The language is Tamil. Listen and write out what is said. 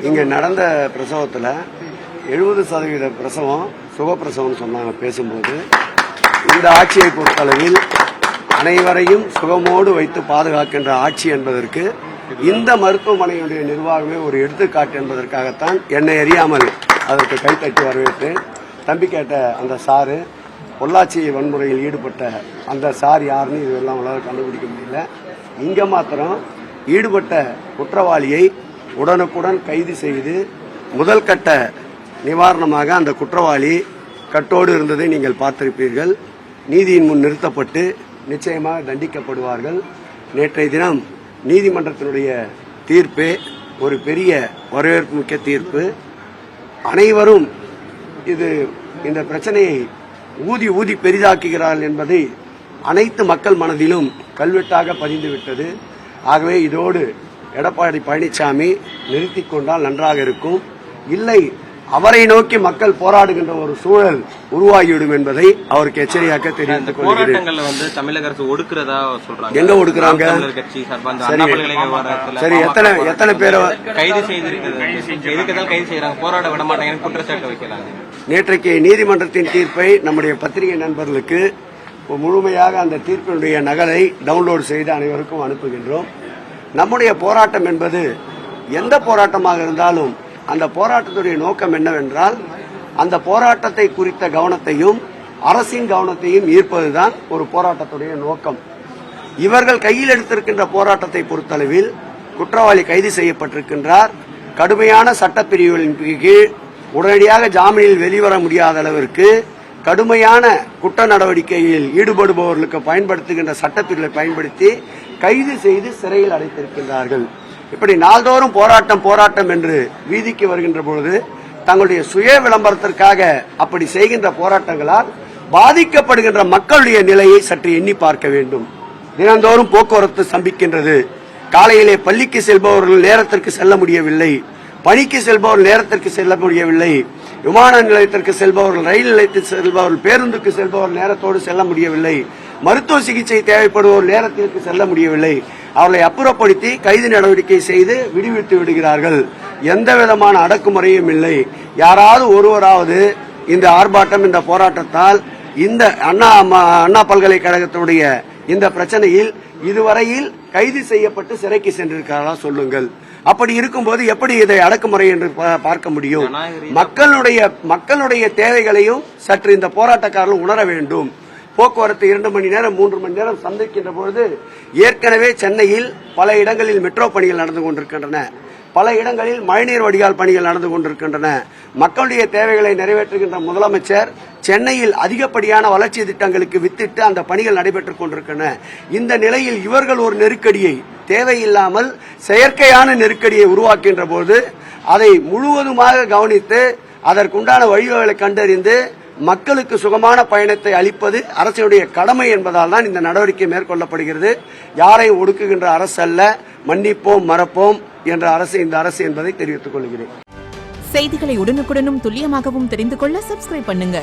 இங்க நடந்த பிரசவத்தில் 70% பிரசவம் சுகப்பிரசவம் சொன்னாங்க. பேசும்போது இந்த ஆட்சியை பொறுத்தளவில் அனைவரையும் சுகமோடு வைத்து பாதுகாக்கின்ற ஆட்சி என்பதற்கு இந்த மருத்துவமனையுடைய நிர்வாகமே ஒரு எடுத்துக்காட்டு என்பதற்காகத்தான் என்னை அறியாமல் அதற்கு கைத்தட்டி வரவேற்றேன். தம்பி கேட்ட அந்த சாரு பொள்ளாச்சி வன்முறையில் ஈடுபட்ட அந்த சார் யாருன்னு இதெல்லாம் உங்களால் கண்டுபிடிக்க முடியல. இங்க மாத்திரம் ஈடுபட்ட குற்றவாளியை உடனுக்குடன் கைது செய்து முதல் கட்ட நிவாரணமாக அந்த குற்றவாளி கட்டோடு இருந்ததை நீங்கள் பார்த்திருப்பீர்கள். நீதியின் முன் நிறுத்தப்பட்டு நிச்சயமாக தண்டிக்கப்படுவார்கள். நேற்றைய தினம் நீதிமன்றத்தினுடைய தீர்ப்பே ஒரு பெரிய வரவேற்பு மிக்க தீர்ப்பு. அனைவரும் இந்த பிரச்சனையை ஊதி ஊதி பெரிதாக்குகிறார்கள் என்பதை அனைத்து மக்கள் மனதிலும் கல்வெட்டாக பதிந்துவிட்டது. ஆகவே இதோடு எடப்பாடி பழனிசாமி நிறுத்திக் கொண்டால் நன்றாக இருக்கும். இல்லை, அவரை நோக்கி மக்கள் போராடுகின்ற ஒரு சூழல் உருவாகிவிடும் என்பதை அவருக்கு எச்சரிக்கையாக தெரிவித்துக் கொள்கிறேன். தமிழக அரசு ஒடுக்குறதா சொல்றாங்க. எங்க ஒடுக்குறாங்க? சரி, எத்தனை பேரை கைது செய்யறாங்க, போராட விட மாட்டாங்க, குற்றச்சாட்டு வைக்கிறாங்க. நேற்றைக்கு நீதிமன்றத்தின் தீர்ப்பை நம்முடைய பத்திரிகை நண்பர்களுக்கு முழுமையாக அந்த தீர்ப்பினுடைய நகலை டவுன்லோட் செய்து அனைவருக்கும் அனுப்புகின்றோம். நம்முடைய போராட்டம் என்பது எந்த போராட்டமாக இருந்தாலும் அந்த போராட்டத்துடைய நோக்கம் என்னவென்றால் அந்த போராட்டத்தை குறித்த கவனத்தையும் அரசின் கவனத்தையும் ஈர்ப்பதுதான் ஒரு போராட்டத்துடைய நோக்கம். இவர்கள் கையில் எடுத்திருக்கின்ற போராட்டத்தை பொறுத்தளவில் குற்றவாளி கைது செய்யப்பட்டிருக்கின்றார். கடுமையான சட்டப்பிரிவுகளின் கீழ் உடனடியாக ஜாமீனில் வெளிவர முடியாத அளவிற்கு கடுமையான குற்ற நடவடிக்கையில் ஈடுபடுபவர்களுக்கு பயன்படுத்துகின்ற சட்டப்பிரிவை பயன்படுத்தி கைது செய்து சிறையில் அடைத்திருக்கின்றார்கள். இப்படி நாள்தோறும் போராட்டம் என்று வீதிக்கு வருகின்ற பொழுது தங்களுடைய சுய விளம்பரத்திற்காக அப்படி செய்கின்ற போராட்டங்களால் பாதிக்கப்படுகின்ற மக்களுடைய நிலையை சற்று எண்ணி பார்க்க வேண்டும். தினந்தோறும் போக்குவரத்து ஸ்தம்பிக்கின்றது. காலையிலே பள்ளிக்கு செல்பவர்கள் நேரத்திற்கு செல்ல முடியவில்லை, பணிக்கு செல்பவர்கள் நேரத்திற்கு செல்ல முடியவில்லை, விமான நிலையத்திற்கு செல்பவர்கள், ரயில் நிலையத்தில் செல்பவர்கள், பேருந்துக்கு செல்பவர்கள் நேரத்தோடு செல்ல முடியவில்லை, மருத்துவ சிகிச்சை தேவைப்படுவோர் நேரத்திற்கு செல்ல முடியவில்லை. அவர்களை அப்புறப்படுத்தி கைது நடவடிக்கை செய்து விடுவித்து விடுகிறார்கள். எந்த விதமான அடக்குமுறையும் இல்லை. யாராவது ஒருவராவது இந்த ஆர்ப்பாட்டம், இந்த போராட்டத்தால், இந்த அண்ணா பல்கலைக்கழகத்தினுடைய இந்த பிரச்சனையில் இதுவரையில் கைது செய்யப்பட்டு சிறைக்கு சென்றிருக்கிறாரா சொல்லுங்கள். அப்படி இருக்கும்போது எப்படி இதை அடக்குமுறை என்று பார்க்க முடியும்? மக்களுடைய தேவைகளையும் சற்று இந்த போராட்டக்காரர்கள் உணர வேண்டும். போக்குவரத்து 2 மணி நேரம் 3 மணி நேரம் சந்திக்கின்ற பொழுது ஏற்கனவே சென்னையில் பல இடங்களில் மெட்ரோ பணிகள் நடந்து கொண்டிருக்கின்றன, பல இடங்களில் மழைநீர் வடிகால் பணிகள் நடந்து கொண்டிருக்கின்றன. மக்களுடைய தேவைகளை நிறைவேற்றுகின்ற முதலமைச்சர் சென்னையில் அதிகப்படியான வளர்ச்சி திட்டங்களுக்கு வித்திட்டு அந்த பணிகள் நடைபெற்றுக் கொண்டிருக்கின்றன. இந்த நிலையில் இவர்கள் ஒரு நெருக்கடியை, தேவையில்லாமல் செயற்கையான நெருக்கடியை உருவாக்கின்ற போது அதை முழுவதுமாக கவனித்து அதற்குண்டான வழிவகைகளை கண்டறிந்து மக்களுக்கு சுகமான பயணத்தை அளிப்பது அரசினுடைய கடமை என்பதால் தான் இந்த நடவடிக்கை மேற்கொள்ளப்படுகிறது. யாரை ஒடுக்குகின்ற அரசு அல்ல, மன்னிப்போம் மறப்போம் என்ற அரசு இந்த அரசு என்பதை தெரிவித்துக் கொள்கிறேன். செய்திகளை உடனுக்குடனும் துல்லியமாகவும் தெரிந்து கொள்ள சப்ஸ்கிரைப் பண்ணுங்க.